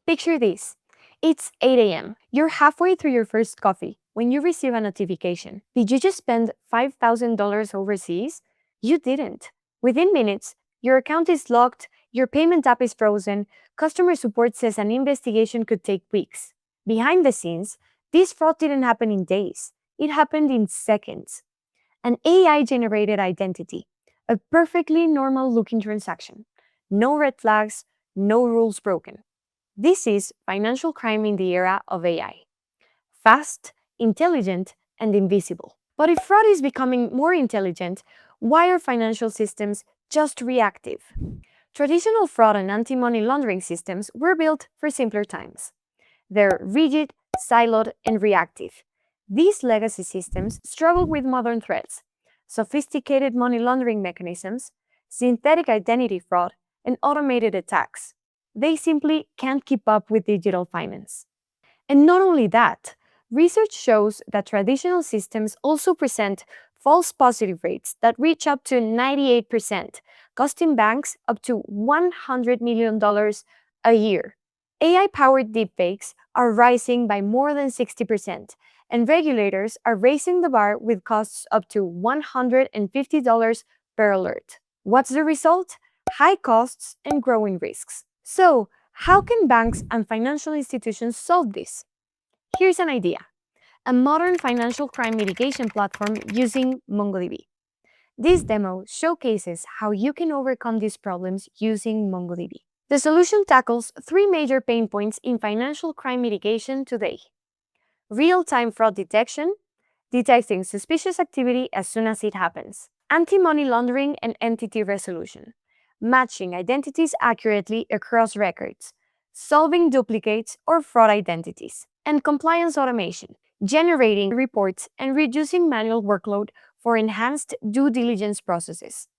Picture this. It's 8 a.m. You're halfway through your first coffee when you receive a notification. Did you just spend $5,000 overseas? You didn't. Within minutes, your account is locked, your payment app is frozen, customer support says an investigation could take weeks. Behind the scenes, this fraud didn't happen in days. It happened in seconds. An AI-generated identity, a perfectly normal-looking transaction. No red flags, no rules broken. This is financial crime in the era of AI. Fast, intelligent, and invisible. But if fraud is becoming more intelligent, why are financial systems just reactive? Traditional fraud and anti-money laundering systems were built for simpler times. They're rigid, siloed, and reactive. These legacy systems struggle with modern threats, sophisticated money laundering mechanisms, synthetic identity fraud, and automated attacks. They simply can't keep up with digital finance. And not only that, research shows that traditional systems also present false positive rates that reach up to 98%, costing banks up to $100 million a year. AI-powered deepfakes are rising by more than 60%, and regulators are raising the bar with costs up to $150 per alert. What's the result? High costs and growing risks. So, how can banks and financial institutions solve this? Here's an idea: a modern financial crime mitigation platform using MongoDB. This demo showcases how you can overcome these problems using MongoDB. The solution tackles three major pain points in financial crime mitigation today: real-time fraud detection, detecting suspicious activity as soon as it happens; anti-money laundering and entity resolution, matching identities accurately across records, solving duplicates or fraud identities; and compliance automation, generating reports and reducing manual workload for enhanced due diligence processes.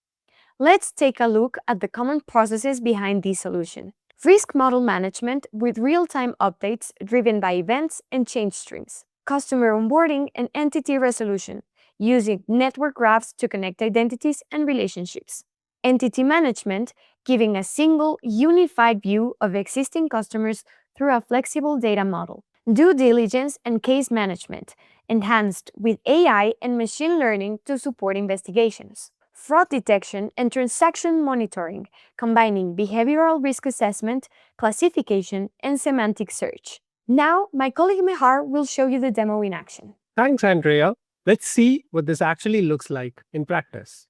Let's take a look at the common processes behind this solution. Risk model management with real-time updates driven by events and change streams. Customer onboarding and entity resolution, using network graphs to connect identities and relationships. Entity management, giving a single, unified view of existing customers through a flexible data model. Due diligence and case management, enhanced with AI and machine learning to support investigations. Fraud detection and transaction monitoring, combining behavioral risk assessment, classification, and semantic search. Now, my colleague Mehar will show you the demo in action. Thanks, Andrea. Let's see what this actually looks like in practice.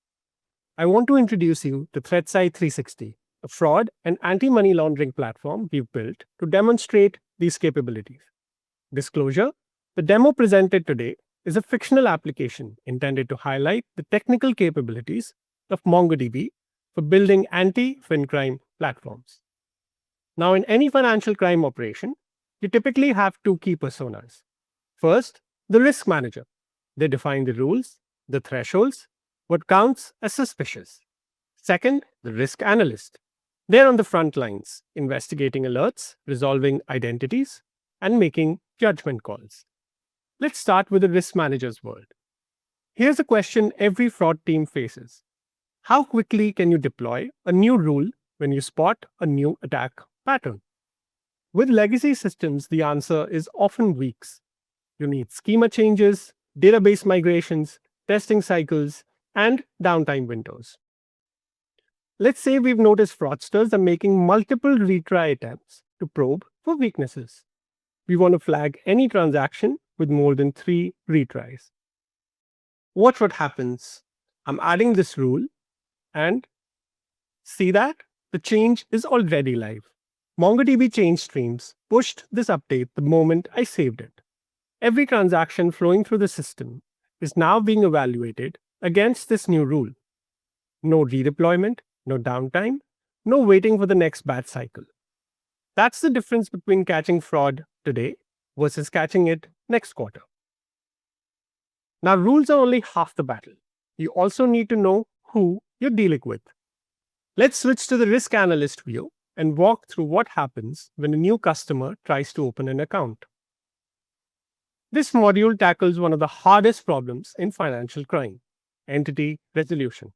I want to introduce you to ThreatSight 360, a fraud and anti-money laundering platform we've built to demonstrate these capabilities. Disclosure: the demo presented today is a fictional application intended to highlight the technical capabilities of MongoDB for building anti-FinCrime platforms. Now, in any financial crime operation, you typically have two key personas. First, the risk manager. They define the rules, the thresholds, what counts as suspicious. Second, the risk analyst. They're on the front lines, investigating alerts, resolving identities, and making judgment calls. Let's start with the risk manager's world. Here's a question every fraud team faces: how quickly can you deploy a new rule when you spot a new attack pattern? With legacy systems, the answer is often weeks. You need schema changes, database migrations, testing cycles, and downtime windows. Let's say we've noticed fraudsters are making multiple retry attempts to probe for weaknesses. We want to flag any transaction with more than 3 retries. Watch what happens. I'm adding this rule, and see that? The change is already live. MongoDB Change Streams pushed this update the moment I saved it. Every transaction flowing through the system is now being evaluated against this new rule. No redeployment, no downtime, no waiting for the next batch cycle. That's the difference between catching fraud today versus catching it next quarter. Now, rules are only half the battle. You also need to know who you're dealing with. Let's switch to the risk analyst view and walk through what happens when a new customer tries to open an account. This module tackles one of the hardest problems in financial crime: entity resolution.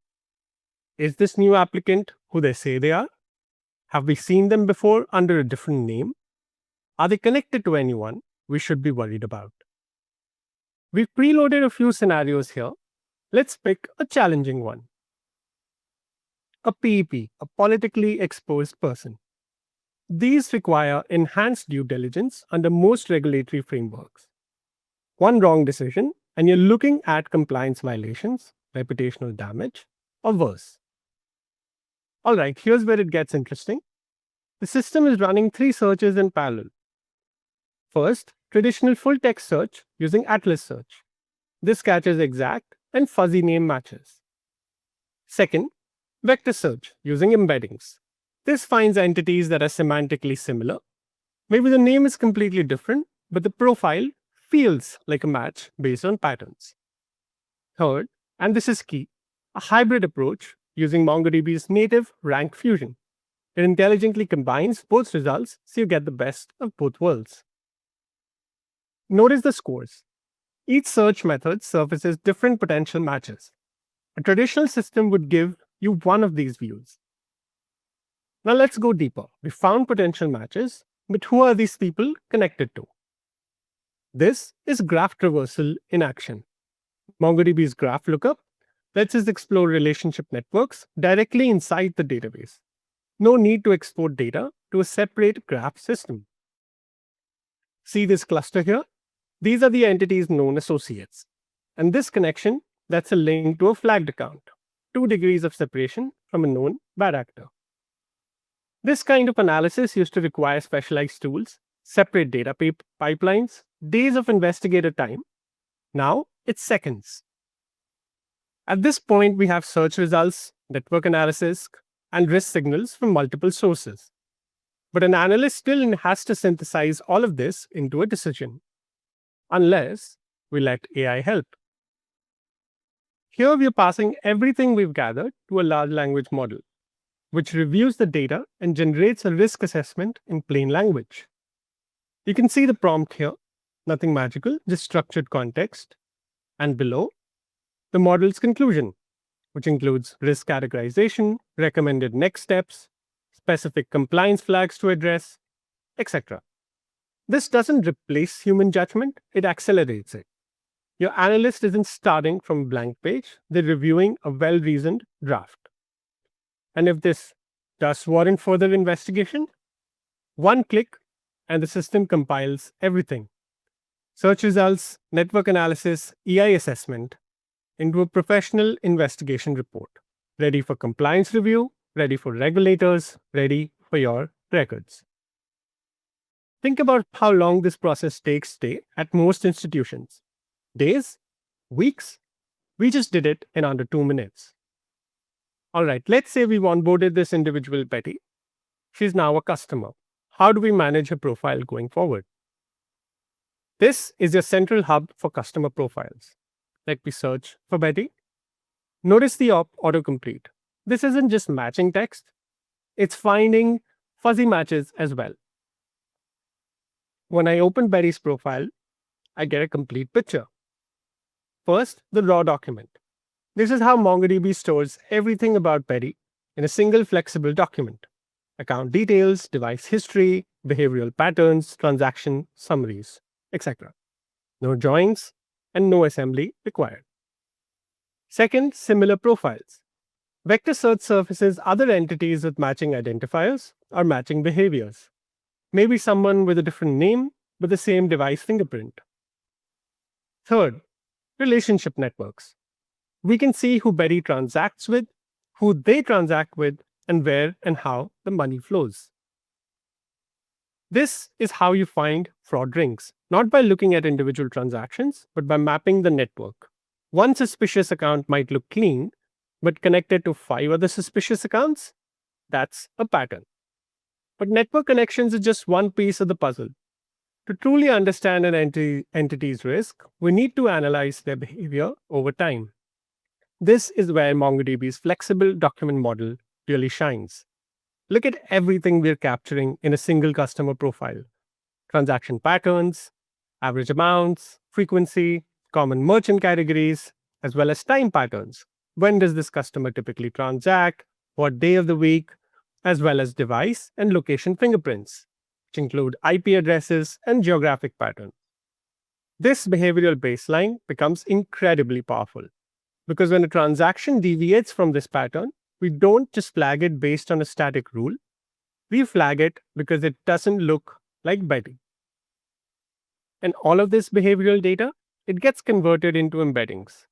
Is this new applicant who they say they are? Have we seen them before under a different name? Are they connected to anyone we should be worried about? We've preloaded a few scenarios here. Let's pick a challenging one. A PEP, a politically exposed person. These require enhanced due diligence under most regulatory frameworks. One wrong decision, and you're looking at compliance violations, reputational damage, or worse. All right, here's where it gets interesting. The system is running 3 searches in parallel. First, traditional full text search using Atlas search. This catches exact and fuzzy name matches. Second, vector search using embeddings. This finds entities that are semantically similar. Maybe the name is completely different, but the profile feels like a match based on patterns. Third, and this is key, a hybrid approach using MongoDB's native rank fusion. It intelligently combines both results so you get the best of both worlds. Notice the scores. Each search method surfaces different potential matches. A traditional system would give you one of these views. Now let's go deeper. We found potential matches, but who are these people connected to? This is graph traversal in action. MongoDB's graph lookup lets us explore relationship networks directly inside the database. No need to export data to a separate graph system. See this cluster here? These are the entities known associates. And this connection, that's a link to a flagged account. 2 degrees of separation from a known bad actor. This kind of analysis used to require specialized tools, separate data pipelines, days of investigator time. Now it's seconds. At this point, we have search results, network analysis, and risk signals from multiple sources. But an analyst still has to synthesize all of this into a decision, unless we let AI help. Here we are passing everything we've gathered to a large language model, which reviews the data and generates a risk assessment in plain language. You can see the prompt here, nothing magical, just structured context. And below, the model's conclusion, which includes risk categorization, recommended next steps, specific compliance flags to address, etc. This doesn't replace human judgment, it accelerates it. Your analyst isn't starting from a blank page, they're reviewing a well-reasoned draft. And if this does warrant further investigation, one click and the system compiles everything. Search results, network analysis, EI assessment into a professional investigation report, ready for compliance review, ready for regulators, ready for your records. Think about how long this process takes today at most institutions. Days? Weeks? We just did it in under 2 minutes. All right, let's say we've onboarded this individual Betty. She's now a customer. How do we manage her profile going forward? This is your central hub for customer profiles. Let me search for Betty. Notice the autocomplete. This isn't just matching text, it's finding fuzzy matches as well. When I open Betty's profile, I get a complete picture. First, the raw document. This is how MongoDB stores everything about Betty in a single flexible document. Account details, device history, behavioral patterns, transaction summaries, etc. No joins and no assembly required. Second, similar profiles. Vector search surfaces other entities with matching identifiers or matching behaviors. Maybe someone with a different name but the same device fingerprint. Third, relationship networks. We can see who Betty transacts with, who they transact with, and where and how the money flows. This is how you find fraud rings, not by looking at individual transactions, but by mapping the network. One suspicious account might look clean, but connected to 5 other suspicious accounts? That's a pattern. But network connections is just one piece of the puzzle. To truly understand an entity's risk, we need to analyze their behavior over time. This is where MongoDB's flexible document model really shines. Look at everything we're capturing in a single customer profile. Transaction patterns, average amounts, frequency, common merchant categories, as well as time patterns. When does this customer typically transact? What day of the week? As well as device and location fingerprints. which include IP addresses and geographic patterns. This behavioral baseline becomes incredibly powerful because when a transaction deviates from this pattern, we don't just flag it based on a static rule, we flag it because it doesn't look like betting. And all of this behavioral data, it gets converted into embeddings,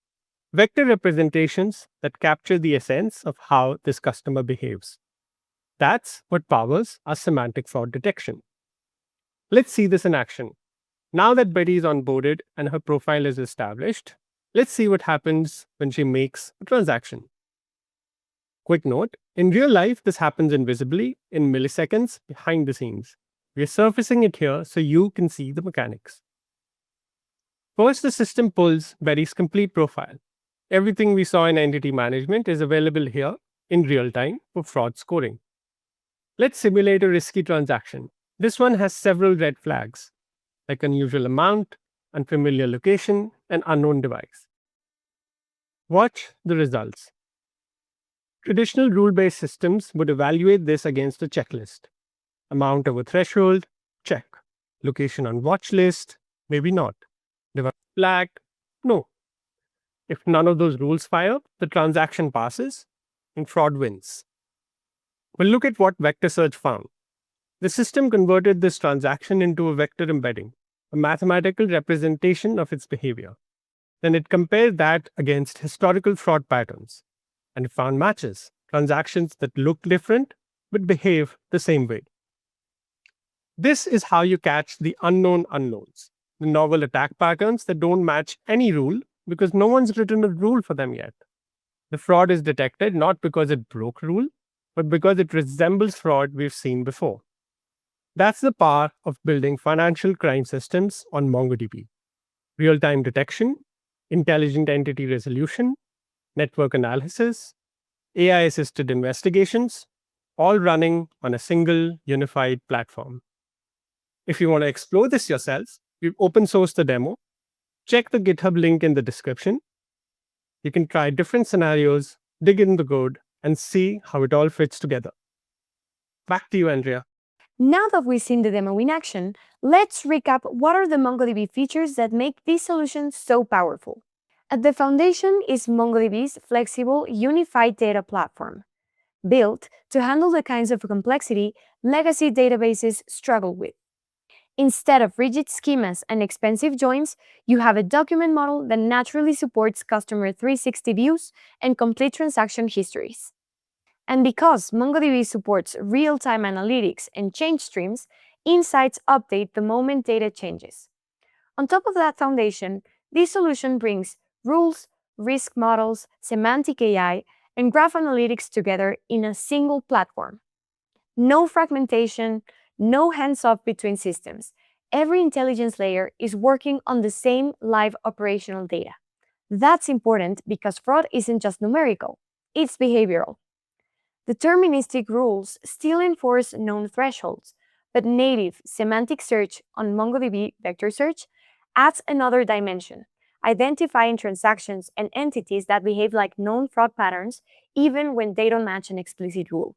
vector representations that capture the essence of how this customer behaves. That's what powers our semantic fraud detection. Let's see this in action. Now that Betty is onboarded and her profile is established, let's see what happens when she makes a transaction. Quick note, in real life, this happens invisibly in milliseconds behind the scenes. We are surfacing it here so you can see the mechanics. First, the system pulls Betty's complete profile. Everything we saw in entity management is available here in real time for fraud scoring. Let's simulate a risky transaction. This one has several red flags, like unusual amount, unfamiliar location, and unknown device. Watch the results. Traditional rule-based systems would evaluate this against a checklist. Amount over threshold, check. Location on watch list, maybe not. Device flagged, no. If none of those rules fire, the transaction passes and fraud wins. Well, look at what vector search found. The system converted this transaction into a vector embedding, a mathematical representation of its behavior. Then it compared that against historical fraud patterns, and it found matches, transactions that look different but behave the same way. This is how you catch the unknown unknowns, the novel attack patterns that don't match any rule because no one's written a rule for them yet. The fraud is detected not because it broke rule, but because it resembles fraud we've seen before. That's the power of building financial crime systems on MongoDB. Real-time detection, intelligent entity resolution, network analysis, AI-assisted investigations, all running on a single unified platform. If you want to explore this yourself, we've open sourced the demo. Check the GitHub link in the description. You can try different scenarios, dig in the code, and see how it all fits together. Back to you, Andrea. Now that we've seen the demo in action, let's recap what are the MongoDB features that make this solution so powerful. At the foundation is MongoDB's flexible, unified data platform, built to handle the kinds of complexity legacy databases struggle with. Instead of rigid schemas and expensive joins, you have a document model that naturally supports customer 360 views and complete transaction histories. And because MongoDB supports real-time analytics and change streams, insights update the moment data changes. On top of that foundation, this solution brings rules, risk models, semantic AI, and graph analytics together in a single platform. No fragmentation, no hands-off between systems. Every intelligence layer is working on the same live operational data. That's important because fraud isn't just numerical, it's behavioral. Deterministic rules still enforce known thresholds, but native semantic search on MongoDB vector search adds another dimension, identifying transactions and entities that behave like known fraud patterns even when they don't match an explicit rule.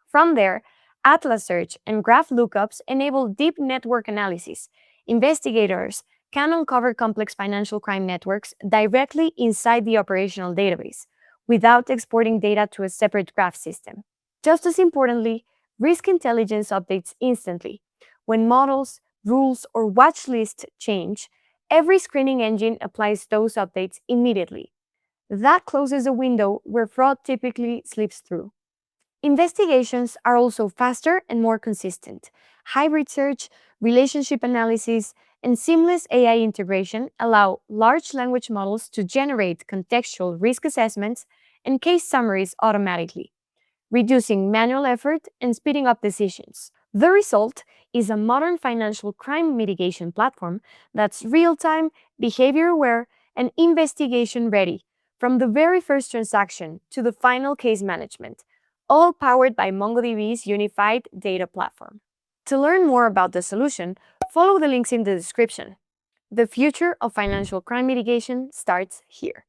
From there, Atlas search and graph lookups enable deep network analysis. Investigators can uncover complex financial crime networks directly inside the operational database, without exporting data to a separate graph system. Just as importantly, risk intelligence updates instantly. When models, rules, or watch lists change, every screening engine applies those updates immediately. That closes a window where fraud typically slips through. Investigations are also faster and more consistent. Hybrid search, relationship analysis, and seamless AI integration allow large language models to generate contextual risk assessments and case summaries automatically, reducing manual effort and speeding up decisions. The result is a modern financial crime mitigation platform that's real-time, behavior-aware, and investigation-ready, from the very first transaction to the final case management, all powered by MongoDB's unified data platform. To learn more about the solution, follow the links in the description. The future of financial crime mitigation starts here.